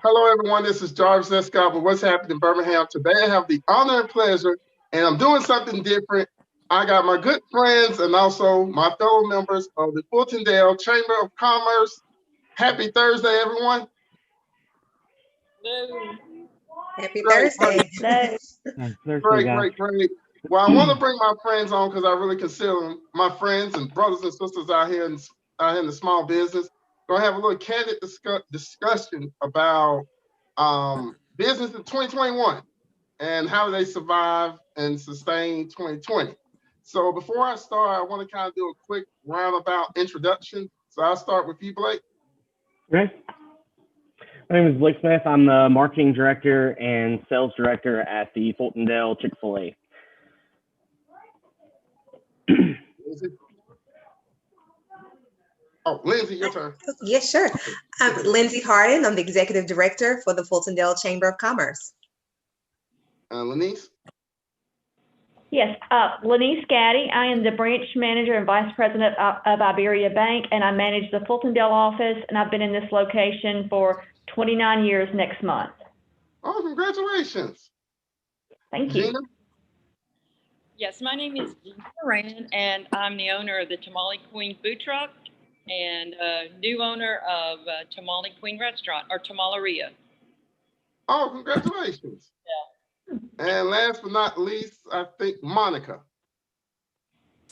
Hello, everyone. This is Jarvis Escott with What's Happening in Birmingham. Today, I have the honor and pleasure, and I'm doing something different. I got my good friends and also my fellow members of the Fultondale Chamber of Commerce. Happy Thursday, everyone. Happy Great, Thursday. great. Well, I want to bring my friends on because I really consider them my friends and brothers and sisters out here in the small business. We're gonna have a little candid discussion about business in 2021 and how they survive and sustain 2020. So before I start, I want to kind of do a quick roundabout introduction. So I'll start with you, Blake. Okay. My name is Blake Smith. I'm the marketing director and sales director at the Fultondale Chick-fil-A. Oh, Lindsay, your turn. Yes, sure. I'm Lindsay Harden. I'm the executive director for the Fultondale Chamber of Commerce. Lanice? Yes, Lanice Gaddy. I am the branch manager and vice president of Iberia Bank, and I manage the Fultondale office, and I've been in this location for 29 years next month. Oh, congratulations. Thank you. Gina? Yes, my name is Gina Moran, and I'm the owner of the Tamale Queen food truck and new owner of Tamale Queen restaurant, or Tamaleria. Oh, congratulations. Yeah. And last but not least, I think Monica.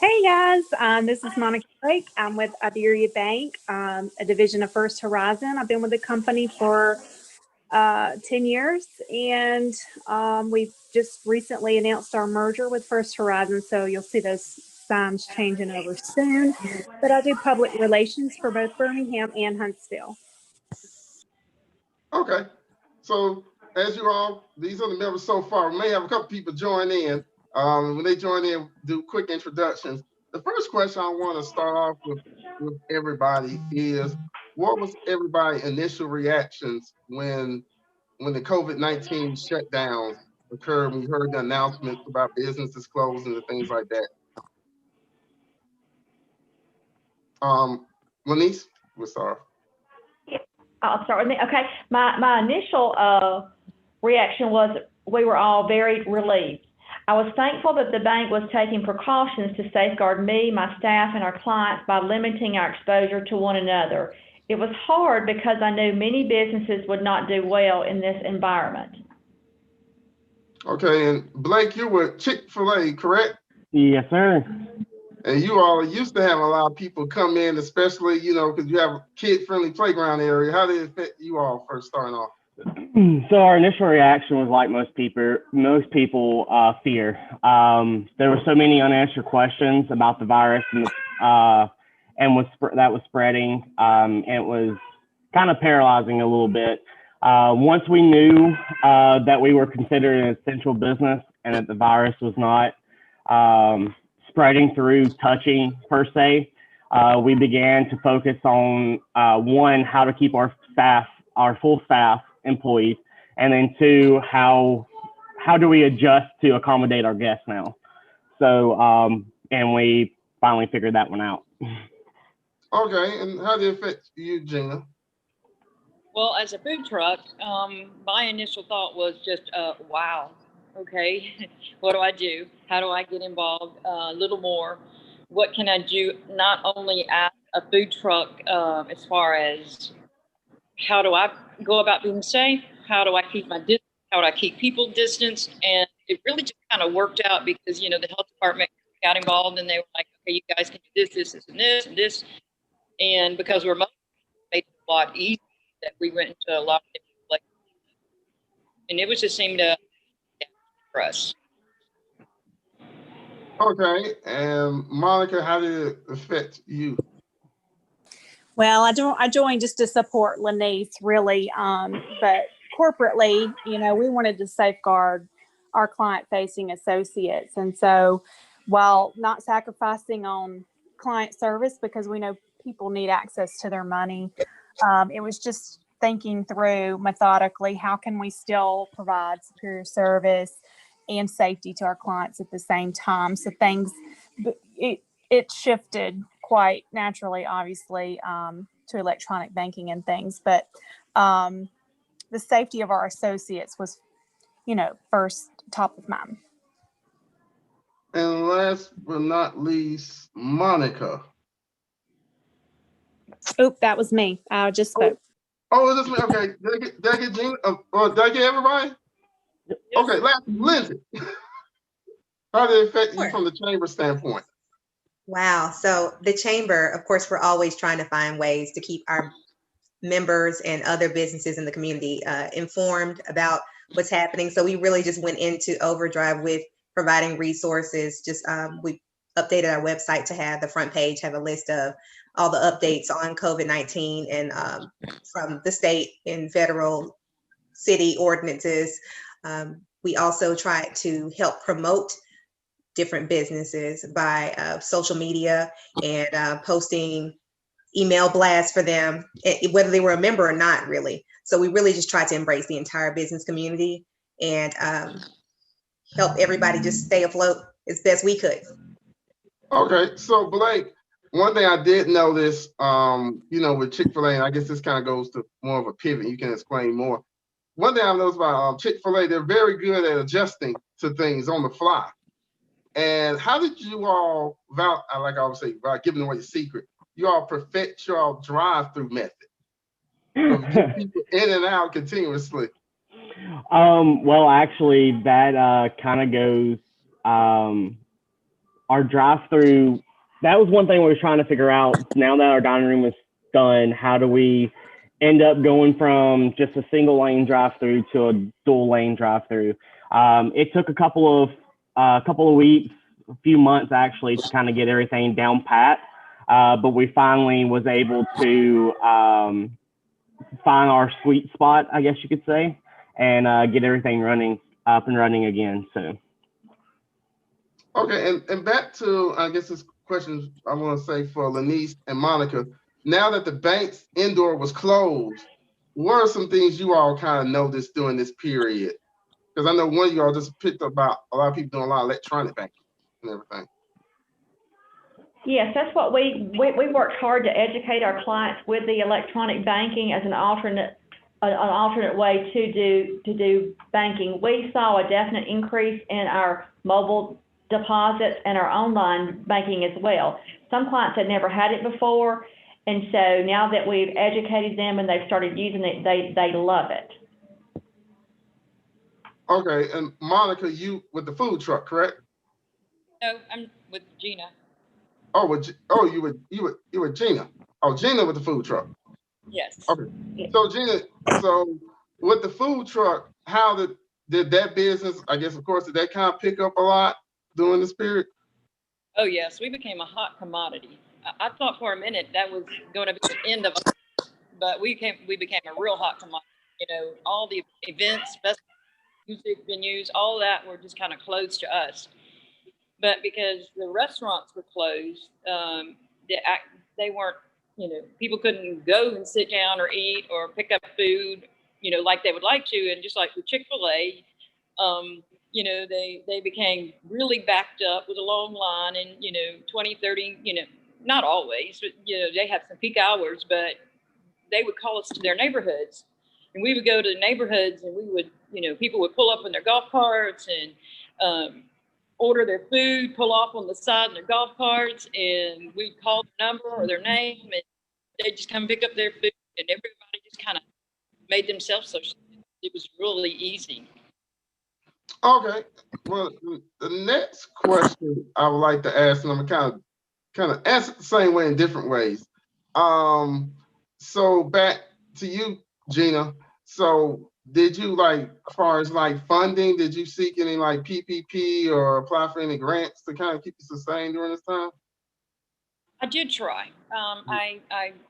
Hey guys, this is Monica Blake. I'm with Iberia Bank, a division of First Horizon. I've been with the company for 10 years, and we've just recently announced our merger with First Horizon, so you'll see those signs changing over soon. But I do public relations for both Birmingham and Huntsville. Okay, so as you all, these are the members so far. We may have a couple people join in. When they join in, do quick introductions. The first question I want to start off with everybody is, what was everybody's initial reactions when the COVID-19 shutdowns occurred, when you heard the announcements about businesses closing and things like that? Lanice, we'll start. I'll start with me. Okay, my initial reaction was we were all very relieved. I was thankful that the bank was taking precautions to safeguard me, my staff, and our clients by limiting our exposure to one another. It was hard because I knew many businesses would not do well in this environment. Okay, and Blake, you were Chick-fil-A, correct? Yes, sir. And you all used to have a lot of people come in, especially, because you have a kid-friendly playground area. How did it affect you all first starting off? So our initial reaction was like most people, fear. There were so many unanswered questions about the virus and that was spreading. And it was kind of paralyzing a little bit. Once we knew that we were considered an essential business and that the virus was not spreading through touching per se, we began to focus on one, how to keep our full staff employees, and then two, how do we adjust to accommodate our guests now? So and we finally figured that one out. Okay, and how did it affect you, Gina? Well, as a food truck, my initial thought was just, wow, okay, what do I do? How do I get involved a little more? What can I do not only as a food truck as far as how do I go about being safe? How do I keep my distance? How do I keep people distanced? And it really just kind of worked out because, the health department got involved and they were like, okay, you guys can do this, and this. And because we're motivated, it made it a lot easier that we went into a lot of different places. And it was just seemed to for us. Okay, and Monica, how did it affect you? Well, I joined just to support Lanice, really, but corporately, we wanted to safeguard our client-facing associates, and so while not sacrificing on client service because we know people need access to their money, it was just thinking through methodically how can we still provide superior service and safety to our clients at the same time. So it shifted quite naturally, obviously, to electronic banking and things. But the safety of our associates was, first top of mind. And last but not least, Monica. Oop, that was me. I just spoke. Oh, is this me? Okay. Did I get Gina? Did I get everybody? Yes. Okay, last, Lindsay. How did it affect you Sure. from the chamber standpoint? Wow. So the chamber, of course, we're always trying to find ways to keep our members and other businesses in the community informed about what's happening. So we really just went into overdrive with providing resources. Just we updated our website to have the front page have a list of all the updates on COVID-19 and from the state and federal city ordinances. We also tried to help promote different businesses by social media and posting email blasts for them, whether they were a member or not, really. So we really just tried to embrace the entire business community and help everybody just stay afloat as best we could. Okay, so Blake, one thing I did notice, with Chick-fil-A, and I guess this kind of goes to more of a pivot, you can explain more. One thing I noticed about Chick-fil-A, they're very good at adjusting to things on the fly. And how did you all, like I would say, without giving away the secret, you all perfect your drive-through method of getting people in and out continuously? Well, actually, that kind of goes, our drive-through, that was one thing we were trying to figure out. Now that our dining room was done, how do we end up going from just a single lane drive-through to a dual lane drive-through? It took a couple of weeks, a few months actually, to kind of get everything down pat. But we finally was able to find our sweet spot, I guess you could say, and get everything up and running again. So. Okay, and back to, I guess this question I want to say for Lanice and Monica. Now that the bank's indoor was closed, what are some things you all kind of noticed during this period? Because I know one of you all just picked up about a lot of people doing a lot of electronic banking and everything. Yes, that's what we worked hard to educate our clients with the electronic banking as an alternate way to do banking. We saw a definite increase in our mobile deposits and our online banking as well. Some clients had never had it before, and so now that we've educated them and they've started using it, they love it. Okay, and Monica, you with the food truck, correct? No, I'm with Gina. You with Gina. Oh, Gina with the food truck. Yes. Okay. So Gina, with the food truck, how did that business, I guess, of course, did that kind of pick up a lot during this period? Oh yes, we became a hot commodity. I thought for a minute that was going to be the end of it, but we became a real hot commodity. All the events, festivals, music venues, all that were just kind of closed to us. But because the restaurants were closed, they weren't, people couldn't go and sit down or eat or pick up food, like they would like to. And just like with Chick-fil-A, they became really backed up with a long line and, 20, 30, not always, but, they have some peak hours, but they would call us to their neighborhoods. And we would go to the neighborhoods and we would, people would pull up in their golf carts and order their food, pull off on the side in their golf carts, and we'd call the number or their name, and they'd just come pick up their food, and everybody just kind of made themselves social. It was really easy. Okay. Well, the next question I would like to ask, and I'm kind of answer it the same way in different ways. So back to you, Gina. So did you, as far as funding, did you seek any PPP or apply for any grants to kind of keep you sustained during this time? I did try. I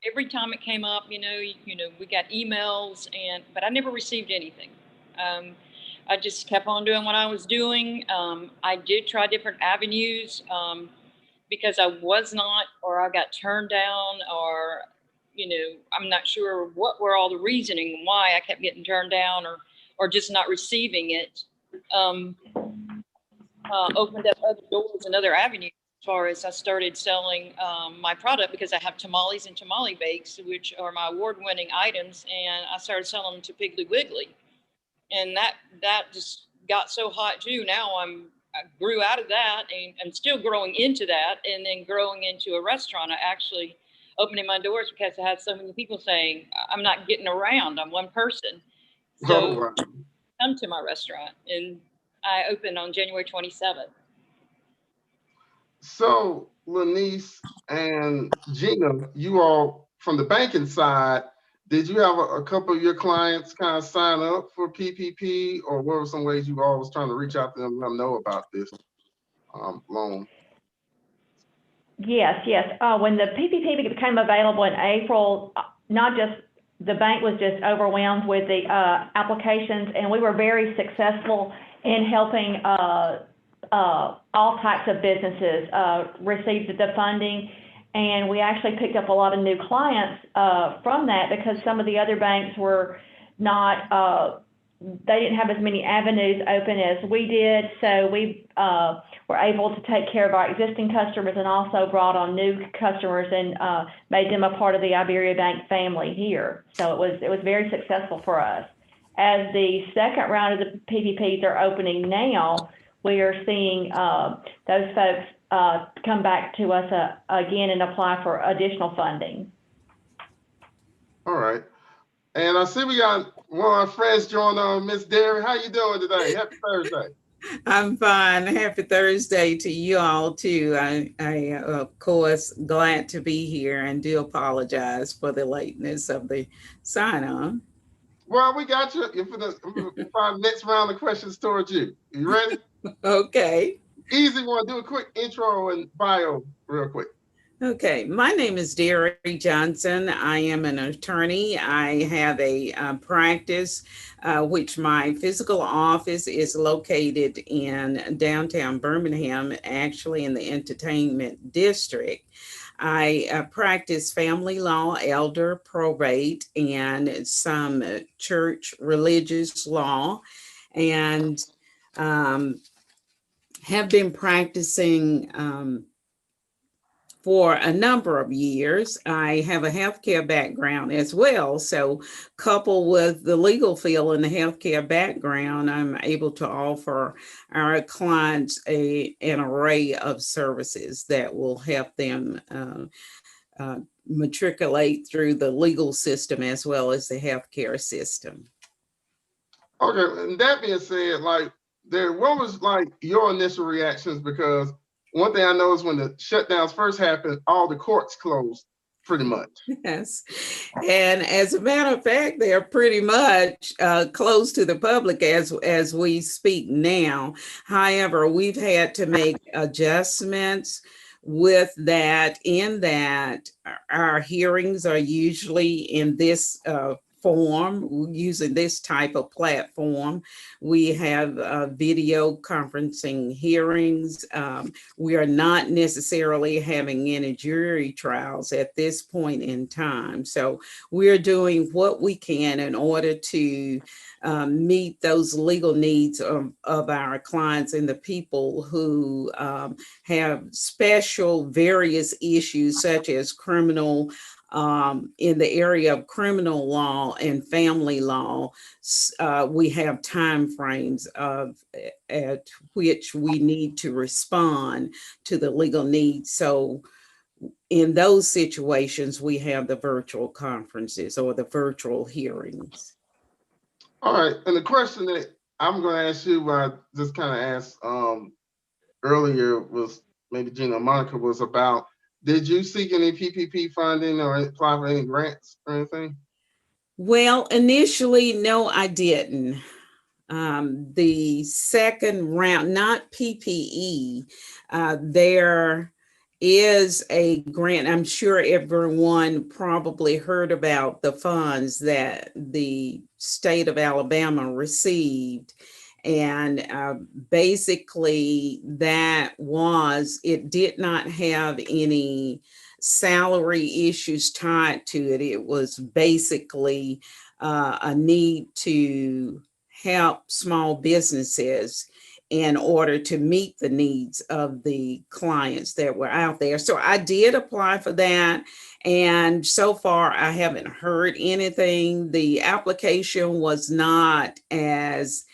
every time it came up, we got emails but I never received anything. I just kept on doing what I was doing. I did try different avenues because I was not, or I got turned down, or I'm not sure what were all the reasoning why I kept getting turned down or just not receiving it. Opened up other doors and other avenues. far as I started selling my product, because I have tamales and tamale bakes, which are my award-winning items, and I started selling them to Piggly Wiggly, and that just got so hot too. Now I grew out of that, and I'm still growing into that, and then growing into a restaurant. I actually opening my doors because I had so many people saying I'm not getting around. I'm one person, Oh, so wow. come to my restaurant, and I opened on January 27th. So, Lanice and Gina, you all from the banking side, did you have a couple of your clients kind of sign up for PPP, or what were some ways you all was trying to reach out to them, let them know about this loan? Yes, yes. When the PPP became available in April, not just the bank was just overwhelmed with the applications, and we were very successful in helping all types of businesses receive the funding. And we actually picked up a lot of new clients from that, because some of the other banks were not, they didn't have as many avenues open as we did. So we were able to take care of our existing customers and also brought on new customers and made them a part of the Iberia Bank family here. So it was very successful for us. As the second round of the PPPs are opening now, we are seeing those folks come back to us again and apply for additional funding. All right. And I see we got one of our friends joined Miss Derry. How you doing today? Happy Thursday. I'm fine. Happy Thursday to you all too. I of course glad to be here and do apologize for the lateness of the sign on. Well, we got you for the next round of questions towards you. You ready? Okay. Easy one. Do a quick intro and bio real quick. Okay, my name is Derry Johnson. I am an attorney. I have a practice, which my physical office is located in downtown Birmingham, actually in the entertainment district. I practice family law, elder, probate, and some church religious law, and have been practicing for a number of years. I have a healthcare background as well. So coupled with the legal field and the healthcare background, I'm able to offer our clients an array of services that will help them matriculate through the legal system as well as the healthcare system. Okay, and that being said, what was your initial reactions? Because one thing I know is when the shutdowns first happened, all the courts closed pretty much. Yes. And as a matter of fact, they're pretty much closed to the public as we speak now. However, we've had to make adjustments with that, in that our hearings are usually in this form, using this type of platform. We have video conferencing hearings. We are not necessarily having any jury trials at this point in time. So we're doing what we can in order to meet those legal needs of our clients and the people who have special various issues, such as criminal, in the area of criminal law and family law. We have time frames at which we need to respond to the legal needs. So in those situations, we have the virtual conferences or the virtual hearings. All right, and the question that I'm going to ask you, I just kind of asked earlier, was maybe Gina or Monica, was about, did you seek any PPP funding or apply for any grants or anything? Well, initially, no, I didn't. The second round, not PPE, there is a grant. I'm sure everyone probably heard about the funds that the state of Alabama received. And basically it did not have any salary issues tied to it. It was basically a need to help small businesses in order to meet the needs of the clients that were out there. So I did apply for that. And so far, I haven't heard anything. The application was not as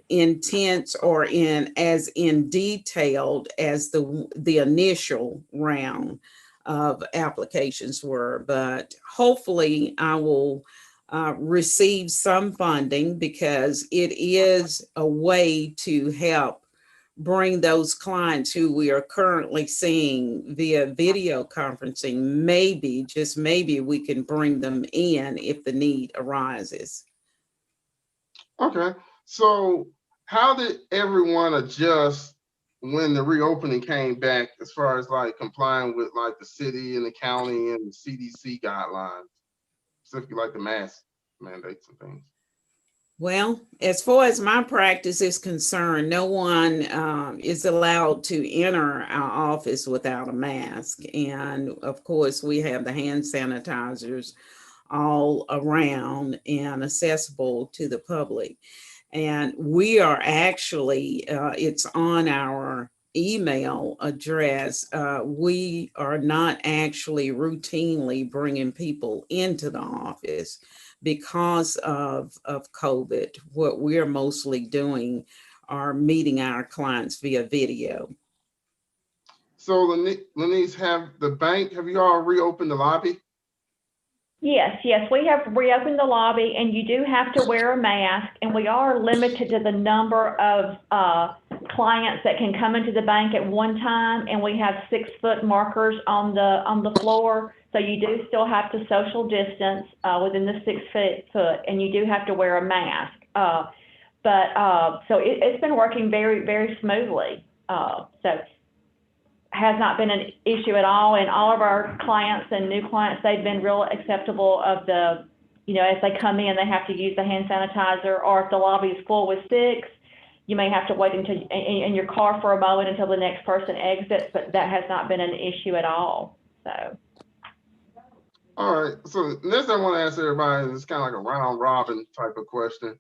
intense or as in detailed as the initial round of applications were, but hopefully I will receive some funding, because it is a way to help bring those clients who we are currently seeing via video conferencing. Maybe, just maybe, we can bring them in if the need arises. Okay. So how did everyone adjust when the reopening came back, as far as like complying with like the city and the county and the CDC guidelines, specifically like the mask mandates and things? Well, as far as my practice is concerned, no one is allowed to enter our office without a mask. And of course, we have the hand sanitizers all around and accessible to the public. And we are actually, it's on our email address. We are not actually routinely bringing people into the office because of COVID. What we're mostly doing are meeting our clients via video. So Lenise, have you all reopened the lobby? Yes, we have reopened the lobby, and you do have to wear a mask, and we are limited to the number of clients that can come into the bank at one time, and we have 6-foot markers on the floor, so you do still have to social distance within the 6 foot, and you do have to wear a mask. So it's been working very, very smoothly. So has not been an issue at all. And all of our clients and new clients, they've been real acceptable of the, as they come in, they have to use the hand sanitizer, or if the lobby is full with 6, you may have to wait until in your car for a moment until the next person exits, but that has not been an issue at all. So. All right. So next I want to ask everybody, it's kind of like a round robin type of question.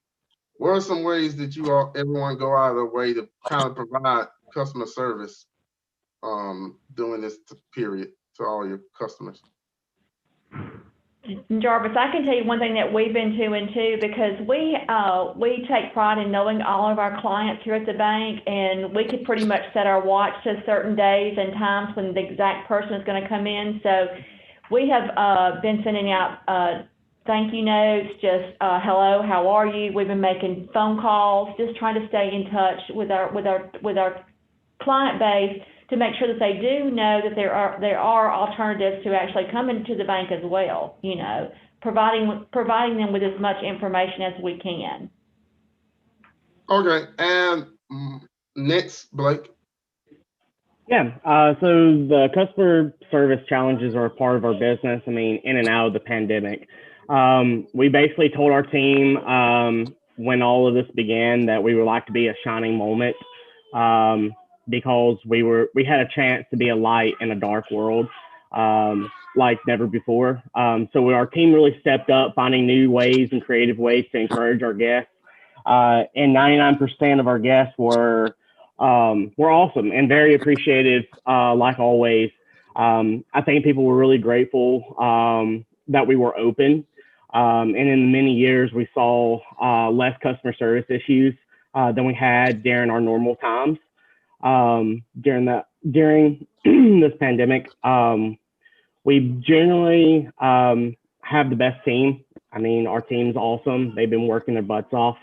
What are some ways that everyone go out of their way to kind of provide customer service during this period to all your customers? Jarvis, I can tell you one thing that we've been doing too, because we take pride in knowing all of our clients here at the bank, and we could pretty much set our watch to certain days and times when the exact person is going to come in. So we have been sending out thank you notes, just hello, how are you? We've been making phone calls, just trying to stay in touch with our client base, to make sure that they do know that there are alternatives to actually coming to the bank as well, providing them with as much information as we can. Okay, and next, Blake. Yeah, so the customer service challenges are a part of our business. I mean, in and out of the pandemic. We basically told our team when all of this began that we would like to be a shining moment, because we had a chance to be a light in a dark world like never before. So our team really stepped up, finding new ways and creative ways to encourage our guests. And 99% of our guests were awesome and very appreciative, like always. I think people were really grateful that we were open. And in many years, we saw less customer service issues than we had during our normal times. During this pandemic, we generally have the best team. I mean, our team's awesome. They've been working their butts off.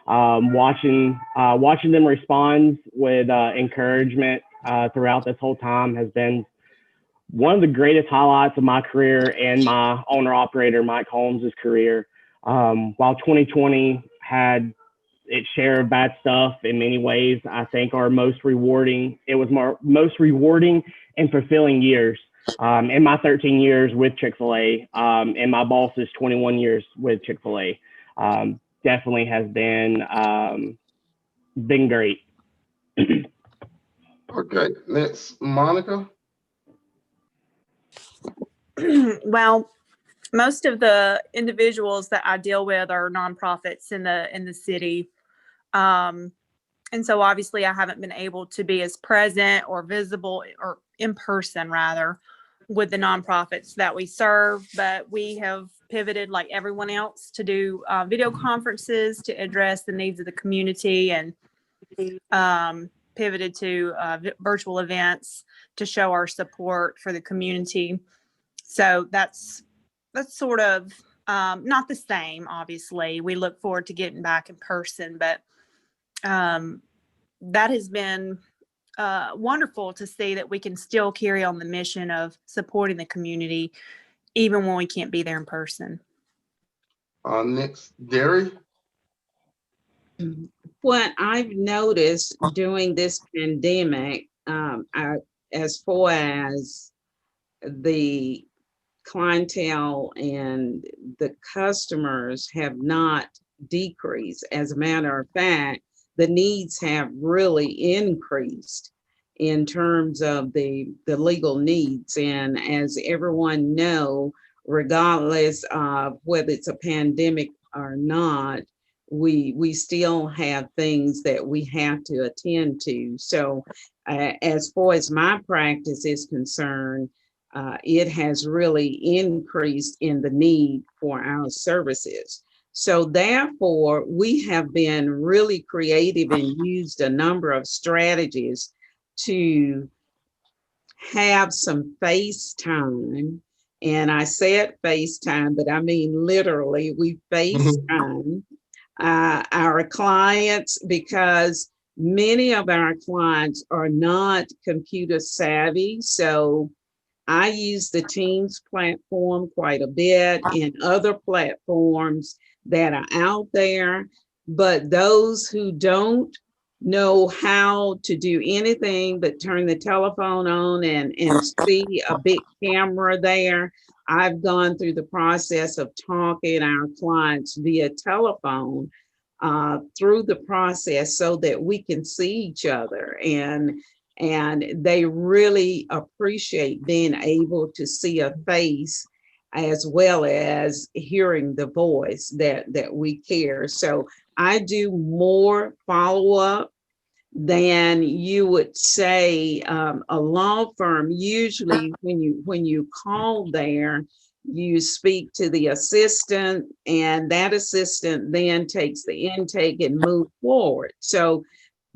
Watching them respond with encouragement throughout this whole time has been one of the greatest highlights of my career and my owner-operator, Mike Holmes' career. While 2020 had its share of bad stuff in many ways, I think it was most rewarding and fulfilling years in my 13 years with Chick-fil-A, and my boss's 21 years with Chick-fil-A. Definitely has been great. Okay, next, Monica. Well, most of the individuals that I deal with are nonprofits in the city. And so obviously I haven't been able to be as present or visible or in person rather with the nonprofits that we serve, but we have pivoted like everyone else to do video conferences to address the needs of the community, and pivoted to virtual events to show our support for the community. So that's sort of not the same. Obviously, we look forward to getting back in person, but that has been wonderful to see that we can still carry on the mission of supporting the community even when we can't be there in person. Next, Derry. What I've noticed during this pandemic, as far as the clientele and the customers have not decreased. As a matter of fact, the needs have really increased in terms of the legal needs. And as everyone know, regardless of whether it's a pandemic or not, we still have things that we have to attend to. So as far as my practice is concerned, it has really increased in the need for our services. So therefore, we have been really creative and used a number of strategies to have some FaceTime. And I said FaceTime, but I mean literally, we FaceTime our clients, because many of our clients are not computer savvy. So I use the Teams platform quite a bit and other platforms that are out there. But those who don't know how to do anything but turn the telephone on and see a big camera there, I've gone through the process of talking our clients via telephone through the process so that we can see each other. And they really appreciate being able to see a face as well as hearing the voice that we care. So I do more follow-up than you would say. A law firm, usually when you call there, you speak to the assistant, and that assistant then takes the intake and move forward. So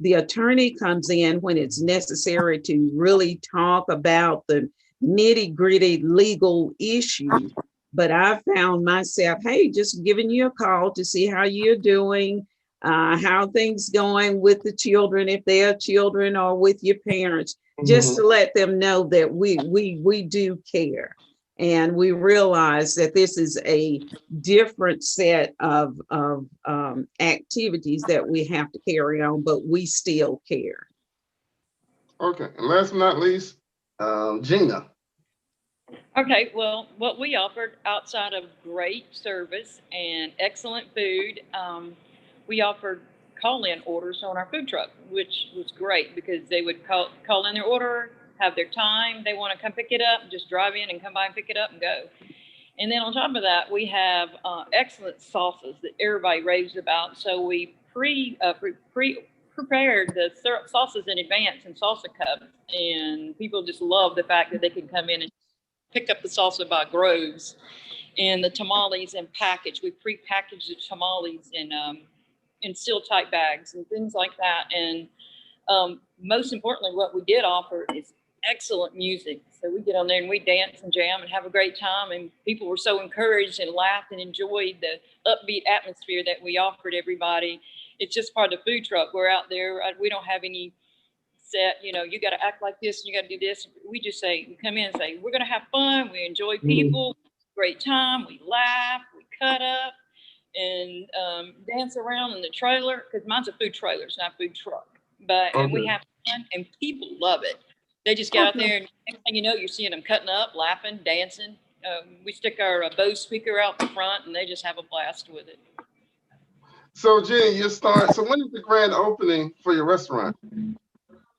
the attorney comes in when it's necessary to really talk about the nitty-gritty legal issues. But I found myself, hey, just giving you a call to see how you're doing, how things going with the children, if they are children, or with your parents, just to let them know that we do care. And we realize that this is a different set of activities that we have to carry on, but we still care. Okay, and last but not least, Gina. Okay, well, what we offered outside of great service and excellent food, we offered call-in orders on our food truck, which was great because they would call in their order, have their time, they want to come pick it up, just drive in and come by and pick it up and go. And then on top of that, we have excellent sauces that everybody raves about. So we prepared the sauces in advance in salsa cups, and people just love the fact that they can come in and pick up the salsa by groves. And the tamales in package, we pre-packaged the tamales in seal tight bags and things like that. And most importantly, what we did offer is excellent music. So we get on there and we dance and jam and have a great time. And people were so encouraged and laughed and enjoyed the upbeat atmosphere that we offered everybody. It's just part of the food truck. We're out there. We don't have any set, you got to act like this and you got to do this. We just say, we come in and say, we're going to have fun. We enjoy people, great time. We laugh, we cut up and dance around in the trailer, because mine's a food trailer, it's not a food truck. But and we have fun and people love it. They just get out there and next thing you know, you're seeing them cutting up, laughing, dancing. We stick our Bose speaker out the front and they just have a blast with it. So Jenny, so when is the grand opening for your restaurant?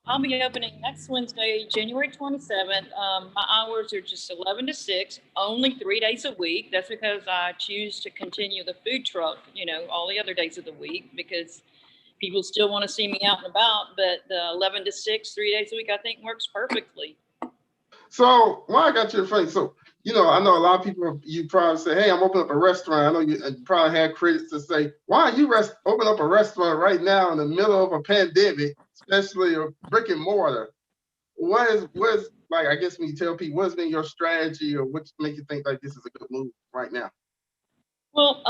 I'll be opening next Wednesday, January 27th. My hours are just 11 to 6, only 3 days a week. That's because I choose to continue the food truck, all the other days of the week, because people still want to see me out and about, but the 11 to 6, 3 days a week, I think works perfectly. So why I got your face? So, I know a lot of people, you probably say, hey, I'm opening up a restaurant. I know you probably had critics to say, why are you open up a restaurant right now in the middle of a pandemic, especially a brick and mortar? What is like, I guess when you tell people what's been your strategy or what make you think like this is a good move right now? Well,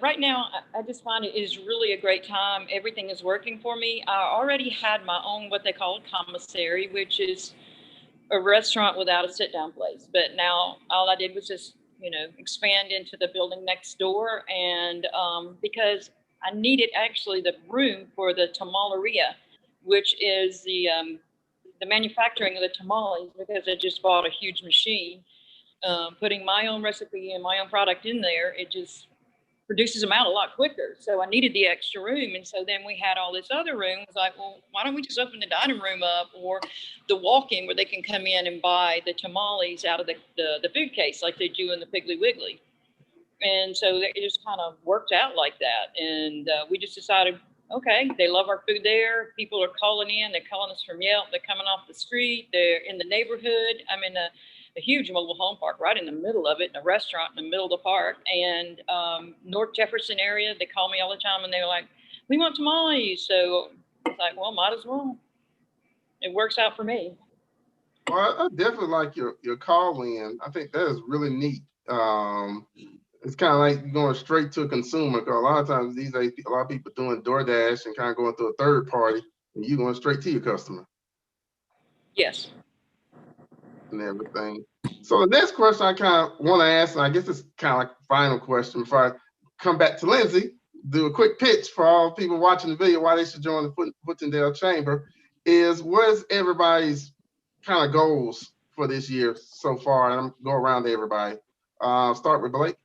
right now, I just find it is really a great time. Everything is working for me. I already had my own, what they call a commissary, which is a restaurant without a sit-down place. But now all I did was just, expand into the building next door. And because I needed actually the room for the tamaleria, which is the manufacturing of the tamales, because I just bought a huge machine. Putting my own recipe and my own product in there, it just produces them out a lot quicker. So I needed the extra room. And so then we had all this other room. It was like, well, why don't we just open the dining room up or the walk-in where they can come in and buy the tamales out of the food case like they do in the Piggly Wiggly. And so it just kind of worked out like that. And we just decided, okay, they love our food there. People are calling in. They're calling us from Yelp. They're coming off the street. They're in the neighborhood. I'm in a huge mobile home park right in the middle of it, and a restaurant in the middle of the park. And North Jefferson area, they call me all the time, and they're like, we want tamales. So it's like, well, might as well. It works out for me. Well, I definitely like your call in. I think that is really neat. It's kind of like going straight to a consumer, because a lot of times these days, a lot of people doing DoorDash and kind of going through a third party, and you going straight to your customer. Yes. And everything. So the next question I kind of want to ask, and I guess it's kind of like a final question before I come back to Lindsay, do a quick pitch for all people watching the video why they should join the Fultondale Chamber, is what is everybody's kind of goals for this year so far? And I'm going to go around to everybody. Start with Blake.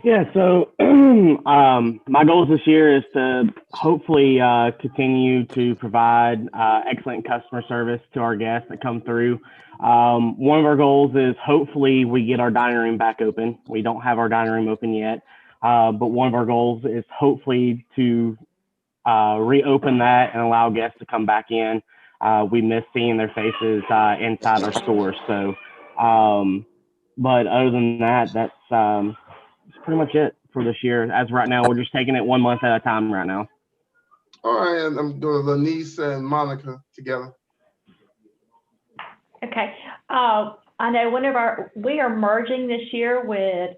Yeah, so my goals this year is to hopefully continue to provide excellent customer service to our guests that come through. One of our goals is hopefully we get our dining room back open. We don't have our dining room open yet, but one of our goals is hopefully to reopen that and allow guests to come back in. We miss seeing their faces inside our stores. So, but other than that, that's pretty much it for this year. As right now, we're just taking it 1 month at a time right now. All right, and I'm doing Lanice and Monica together. Okay. I know we are merging this year with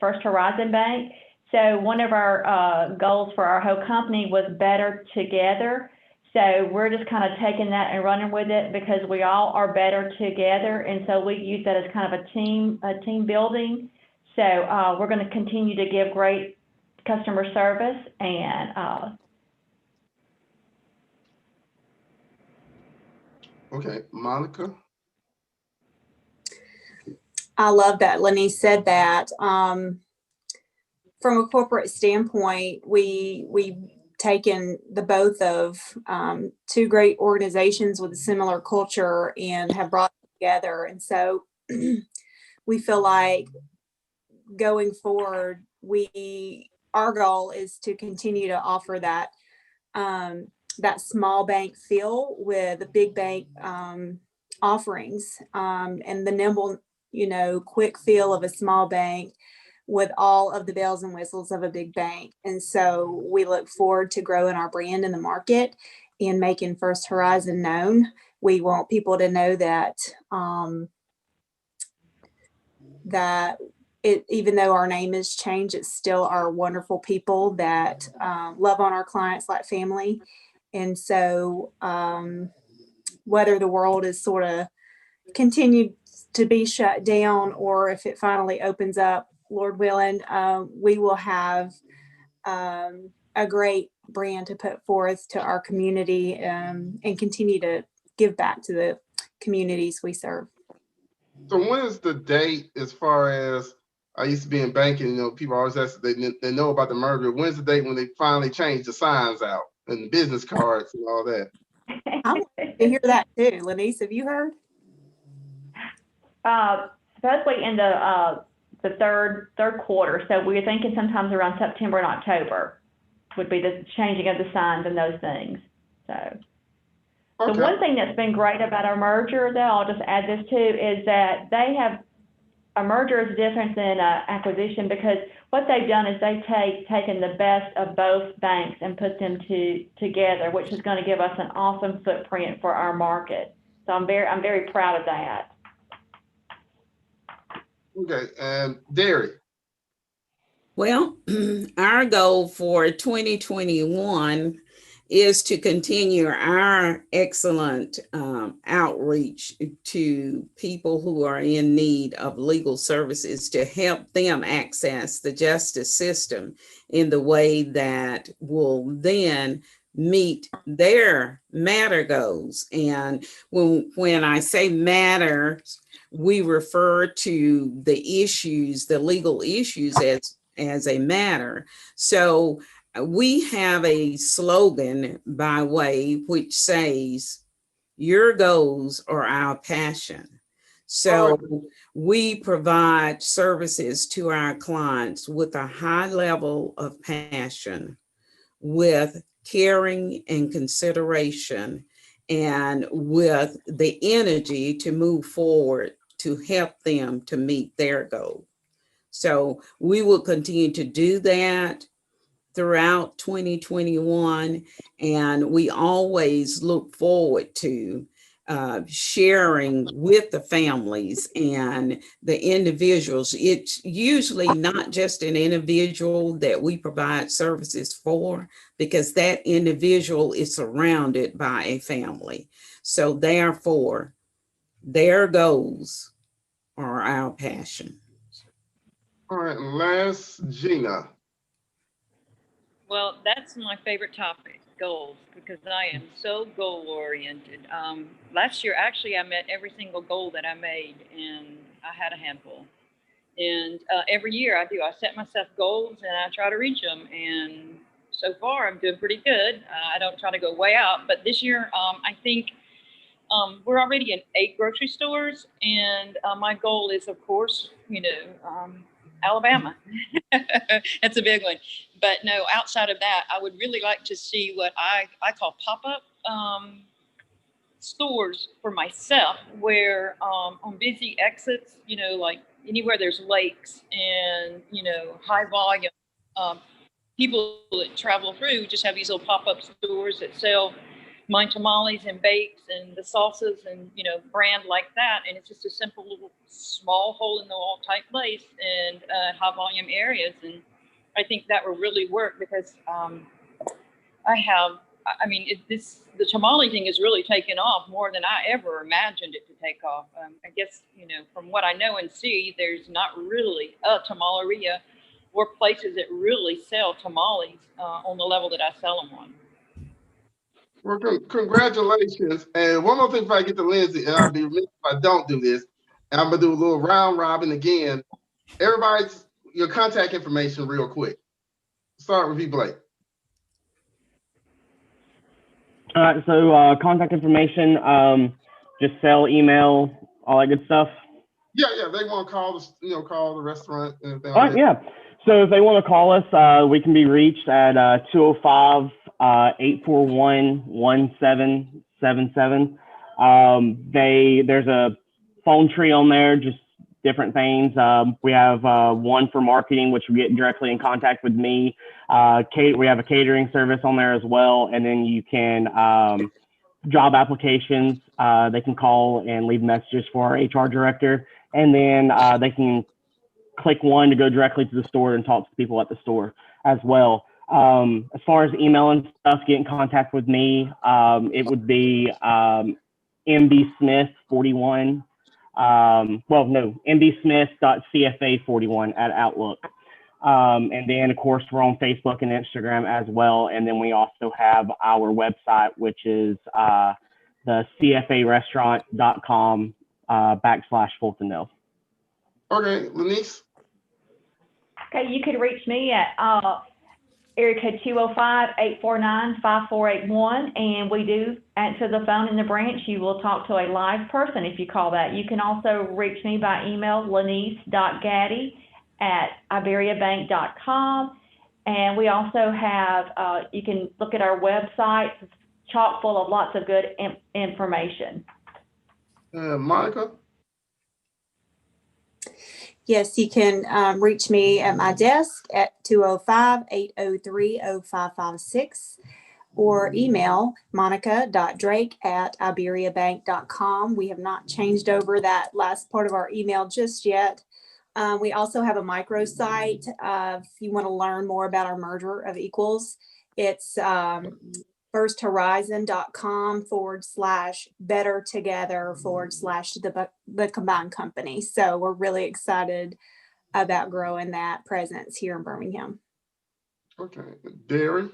First Horizon Bank. So one of our goals for our whole company was better together. So we're just kind of taking that and running with it because we all are better together. And so we use that as kind of a team building. So we're going to continue to give great customer service and Okay, Monica. I love that Lenny said that. From a corporate standpoint, we've taken the both of two great organizations with a similar culture and have brought them together. And so we feel like going forward, our goal is to continue to offer that that small bank feel with the big bank offerings and the nimble, quick feel of a small bank with all of the bells and whistles of a big bank. And so we look forward to growing our brand in the market and making First Horizon known. We want people to know that even though our name has changed, it's still our wonderful people that love on our clients like family. And so whether the world is sort of continued to be shut down or if it finally opens up, Lord willing, we will have a great brand to put forth to our community and continue to give back to the communities we serve. So when is the date as far as, I used to be in banking, people always ask, they know about the merger. When's the date when they finally change the signs out and the business cards and all that? I want to hear that too. Lanice, have you heard? Supposedly in the the third quarter. So we're thinking sometimes around September and October would be the changing of the signs and those things. So. Okay. The one thing that's been great about our merger, though, I'll just add this too, is that a merger is different than an acquisition, because what they've done is they've taken the best of both banks and put them together, which is going to give us an awesome footprint for our market. So I'm very proud of that. Okay, and Derry. Well, our goal for 2021 is to continue our excellent outreach to people who are in need of legal services, to help them access the justice system in the way that will then meet their matter goals. And when I say matters, we refer to the issues, the legal issues as a matter. So we have a slogan by way which says, your goals are our passion. So we provide services to our clients with a high level of passion, with caring and consideration, and with the energy to move forward to help them to meet their goal. So we will continue to do that throughout 2021, and we always look forward to sharing with the families and the individuals. It's usually not just an individual that we provide services for, because that individual is surrounded by a family. So therefore, their goals are our passion. All right, and last, Gina. Well, that's my favorite topic, goals, because I am so goal oriented. Last year, actually, I met every single goal that I made, and I had a handful. And every year I do. I set myself goals and I try to reach them. And so far, I'm doing pretty good. I don't try to go way out. But this year, I think we're already in 8 grocery stores. And my goal is, of course, Alabama. That's a big one. But no, outside of that, I would really like to see what I call pop-up stores for myself, where on busy exits, like anywhere there's lakes and, high volume people that travel through, just have these little pop-up stores that sell my tamales and bakes and the salsas and, brand like that. And it's just a simple little small hole in the wall type place in high volume areas. And I think that will really work, because the tamale thing has really taken off more than I ever imagined it to take off. I guess, from what I know and see, there's not really a tamaleria or places that really sell tamales on the level that I sell them on. Well, congratulations. And one more thing before I get to Lindsay, and I'll be remiss if I don't do this, and I'm going to do a little round robin again. Everybody's, your contact information real quick. Start with you, Blake. All right, so contact information, just cell, email, all that good stuff. Yeah, they want to call the restaurant and everything. All right, yeah. So if they want to call us, we can be reached at 205-841-1777. There's a phone tree on there, just different things. We have one for marketing, which will get directly in contact with me. We have a catering service on there as well. And then you can job applications. They can call and leave messages for our HR director. And then they can click one to go directly to the store and talk to people at the store as well. As far as email and stuff, get in contact with me. It would be mbsmith41. mbsmith.cfa41 at Outlook. And then, of course, we're on Facebook and Instagram as well. And then we also have our website, which is the cfarestaurant.com /Fultondale. Okay, Lanice. Okay, you could reach me at area code 205-849-5481, and we do answer the phone in the branch. You will talk to a live person if you call that. You can also reach me by email, lanice.gaddy iberiabank.com. And we also have, you can look at our website, it's chock full of lots of good information. Monica? Yes, you can reach me at my desk at 205-803-0556 or email monica.drake@iberiabank.com. We have not changed over that last part of our email just yet. We also have a microsite. If you want to learn more about our merger of equals, it's firsthorizon.com/better together /the combined company. So we're really excited about growing that presence here in Birmingham. Okay, Derry?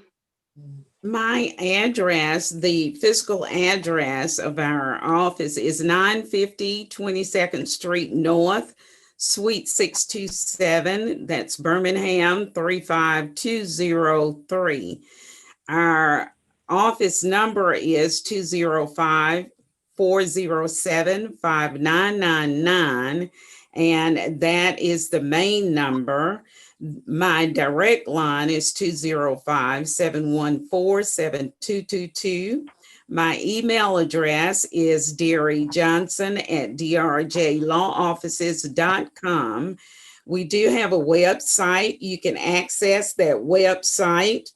My address, the physical address of our office is 950 22nd Street North, Suite 627. That's Birmingham 35203. Our office number is 205-407-5999, and that is the main number. My direct line is 205-714-7222. My email address is DerryJohnson@drjlawoffices.com. We do have a website. You can access that website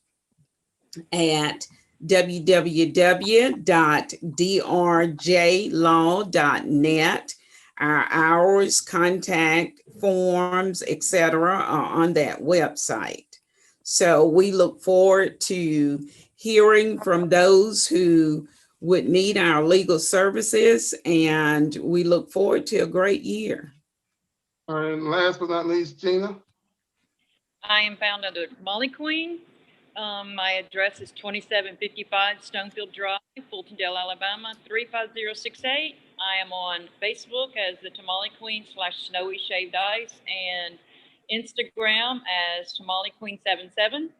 at www.drjlaw.net. Our hours, contact forms, etc. are on that website. So we look forward to hearing from those who would need our legal services, and we look forward to a great year. All right, and last but not least, Gina? I am found under Molly Queen. My address is 2755 Stonefield Drive, Fultondale, Alabama, 35068. I am on Facebook as the Tamale Queen /Snowy Shaved Ice, and Instagram as Tamale Queen 77.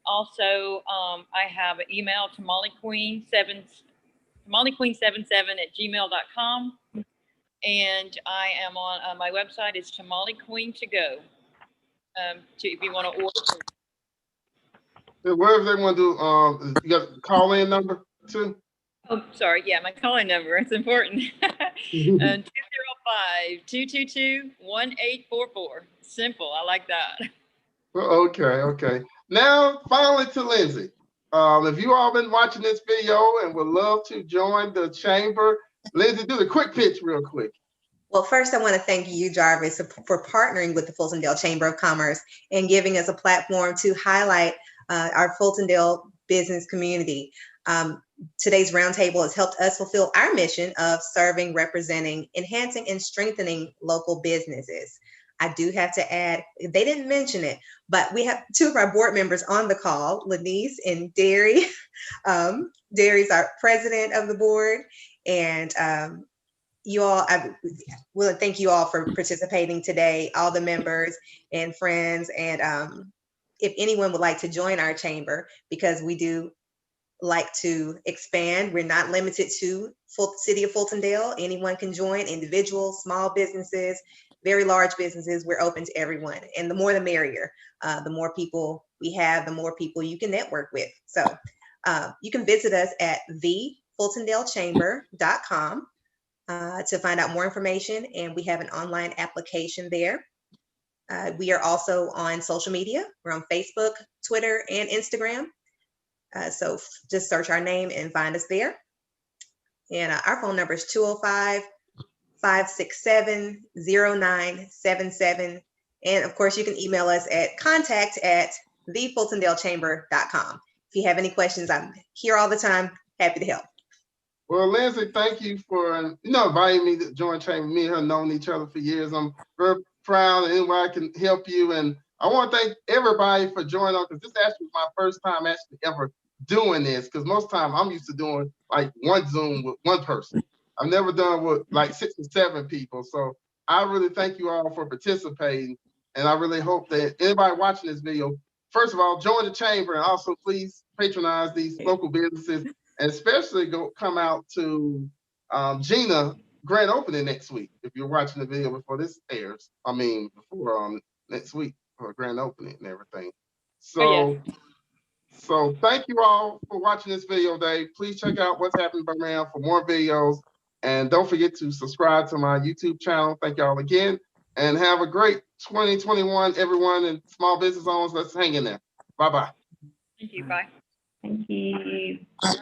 Also, I have an email, tamalequeen77@gmail.com. And I am on my website is Tamale Queen to go. If you want to order. Wherever they want to do, you got a call-in number too? Oh, sorry. Yeah, my call-in number. It's important. 205-222-1844. Simple. I like that. Okay. Now, finally to Lindsay. If you all been watching this video and would love to join the chamber, Lindsay, do the quick pitch real quick. Well, first, I want to thank you, Jarvis, for partnering with the Fultondale Chamber of Commerce and giving us a platform to highlight our Fultondale business community. Today's roundtable has helped us fulfill our mission of serving, representing, enhancing, and strengthening local businesses. I do have to add, they didn't mention it, but we have two of our board members on the call, Lanice and Derry. Derry's our president of the board, and you all, I will thank you all for participating today, all the members and friends. And if anyone would like to join our chamber, because we do like to expand, we're not limited to City of Fultondale. Anyone can join, individuals, small businesses, very large businesses. We're open to everyone. And the more the merrier. The more people we have, the more people you can network with. So you can visit us at thefultondalechamber.com. To find out more information, and we have an online application there. We are also on social media. We're on Facebook, Twitter, and Instagram. So just search our name and find us there. And our phone number is 205-567-0977. And of course, you can email us at contact@thefultondalechamber.com. If you have any questions, I'm here all the time, happy to help. Well, Lindsay, thank you for inviting me to join chamber. Me and her known each other for years. I'm very proud and I can help you. And I want to thank everybody for joining us, because this actually was my first time actually ever doing this. Because most time I'm used to doing like one Zoom with one person. I've never done with like 6 or 7 people. So I really thank you all for participating. And I really hope that anybody watching this video, first of all, join the chamber, and also please patronize these local businesses. And especially come out to Gina grand opening next week. If you're watching the video before this airs, before next week for a grand opening and everything. Oh, yes. So thank you all for watching this video today. Please check out What's Happening in Birmingham for more videos. And don't forget to subscribe to my YouTube channel. Thank y'all again. And have a great 2021, everyone, and small business owners. Let's hang in there. Bye-bye. Thank you. Bye. Thank you. Bye.